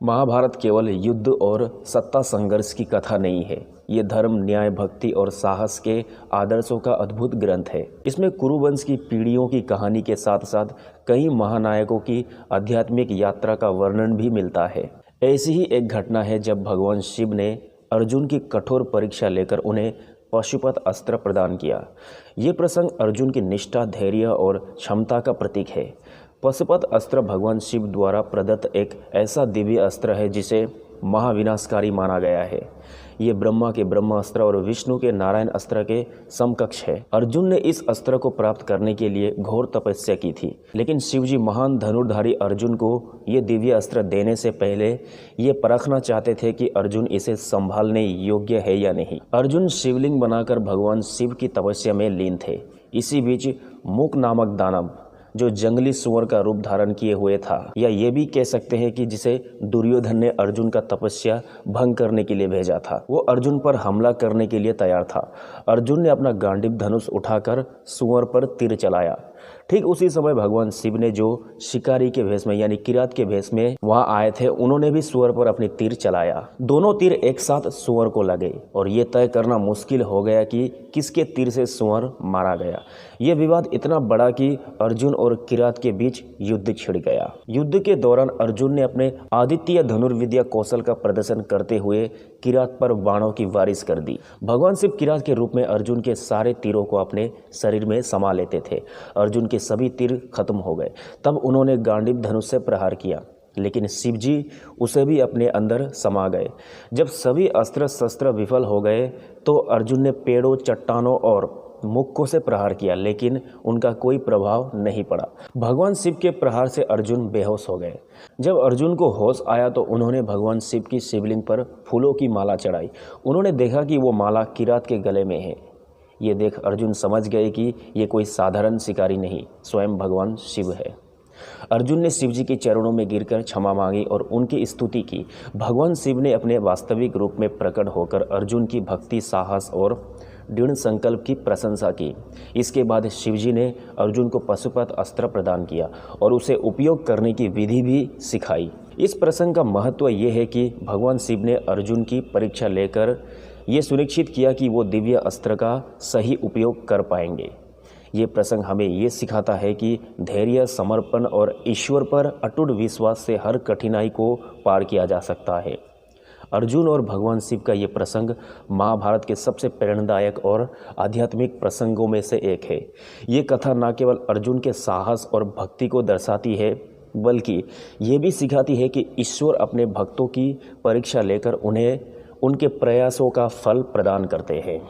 महाभारत केवल युद्ध और सत्ता संघर्ष की कथा नहीं है। ये धर्म, न्याय, भक्ति और साहस के आदर्शों का अद्भुत ग्रंथ है। इसमें कुरुवंश की पीढ़ियों की कहानी के साथ साथ कई महानायकों की आध्यात्मिक यात्रा का वर्णन भी मिलता है। ऐसी ही एक घटना है जब भगवान शिव ने अर्जुन की कठोर परीक्षा लेकर उन्हें पाशुपत अस्त्र प्रदान किया। ये प्रसंग अर्जुन की निष्ठा, धैर्य और क्षमता का प्रतीक है। पाशुपत अस्त्र भगवान शिव द्वारा प्रदत्त एक ऐसा दिव्य अस्त्र है जिसे महाविनाशकारी माना गया है। ये ब्रह्मा के ब्रह्मास्त्र और विष्णु के नारायण अस्त्र के समकक्ष है। अर्जुन ने इस अस्त्र को प्राप्त करने के लिए घोर तपस्या की थी, लेकिन शिवजी महान धनुर्धारी अर्जुन को ये दिव्य अस्त्र देने से पहले ये परखना चाहते थे कि अर्जुन इसे संभालने योग्य है या नहीं। अर्जुन शिवलिंग बनाकर भगवान शिव की तपस्या में लीन थे। इसी बीच मूक नामक दानव, जो जंगली सुअर का रूप धारण किए हुए था, या ये भी कह सकते हैं कि जिसे दुर्योधन ने अर्जुन का तपस्या भंग करने के लिए भेजा था, वो अर्जुन पर हमला करने के लिए तैयार था। अर्जुन ने अपना गांडीव धनुष उठाकर सुअर पर तीर चलाया। ठीक उसी समय भगवान शिव ने, जो शिकारी के भेष में यानी किरात के भेष में वहां आए थे, उन्होंने भी सुअर पर अपनी तीर चलाया। दोनों तीर एक साथ सुअर को लगे और ये तय करना मुश्किल हो गया कि किसके तीर से सुअर मारा गया। यह विवाद इतना बड़ा कि अर्जुन और किरात के बीच युद्ध छिड़ गया। युद्ध के दौरान अर्जुन ने अपने आदित्य धनुर्विद्या कौशल का प्रदर्शन करते हुए किरात पर बाणों की बारिश कर दी। भगवान शिव किरात के रूप में अर्जुन के सारे तीरों को अपने शरीर में समा लेते थे। अर्जुन के सभी तीर खत्म हो गए। तब उन्होंने गांडीव धनुष से प्रहार किया, लेकिन शिवजी उसे भी अपने अंदर समा गए। जब सभी अस्त्र शस्त्र विफल हो गए तो अर्जुन ने पेड़ों, चट्टानों और मुक्कों से प्रहार किया, लेकिन उनका कोई प्रभाव नहीं पड़ा। भगवान शिव के प्रहार से अर्जुन बेहोश हो गए। जब अर्जुन को होश आया तो उन्होंने भगवान शिव की शिवलिंग पर फूलों की माला चढ़ाई। उन्होंने देखा कि वो माला किरात के गले में है। ये देख अर्जुन समझ गए कि ये कोई साधारण शिकारी नहीं, स्वयं भगवान शिव है। अर्जुन ने शिवजी के चरणों में गिरकर क्षमा मांगी और उनकी स्तुति की। भगवान शिव ने अपने वास्तविक रूप में प्रकट होकर अर्जुन की भक्ति, साहस और दृढ़ संकल्प की प्रशंसा की। इसके बाद शिवजी ने अर्जुन को पाशुपत अस्त्र प्रदान किया और उसे उपयोग करने की विधि भी सिखाई। इस प्रसंग का महत्व ये है कि भगवान शिव ने अर्जुन की परीक्षा लेकर ये सुनिश्चित किया कि वो दिव्य अस्त्र का सही उपयोग कर पाएंगे। ये प्रसंग हमें ये सिखाता है कि धैर्य, समर्पण और ईश्वर पर अटूट विश्वास से हर कठिनाई को पार किया जा सकता है। अर्जुन और भगवान शिव का ये प्रसंग महाभारत के सबसे प्रेरणादायक और आध्यात्मिक प्रसंगों में से एक है। ये कथा न केवल अर्जुन के साहस और भक्ति को दर्शाती है, बल्कि ये भी सिखाती है कि ईश्वर अपने भक्तों की परीक्षा लेकर उन्हें उनके प्रयासों का फल प्रदान करते हैं।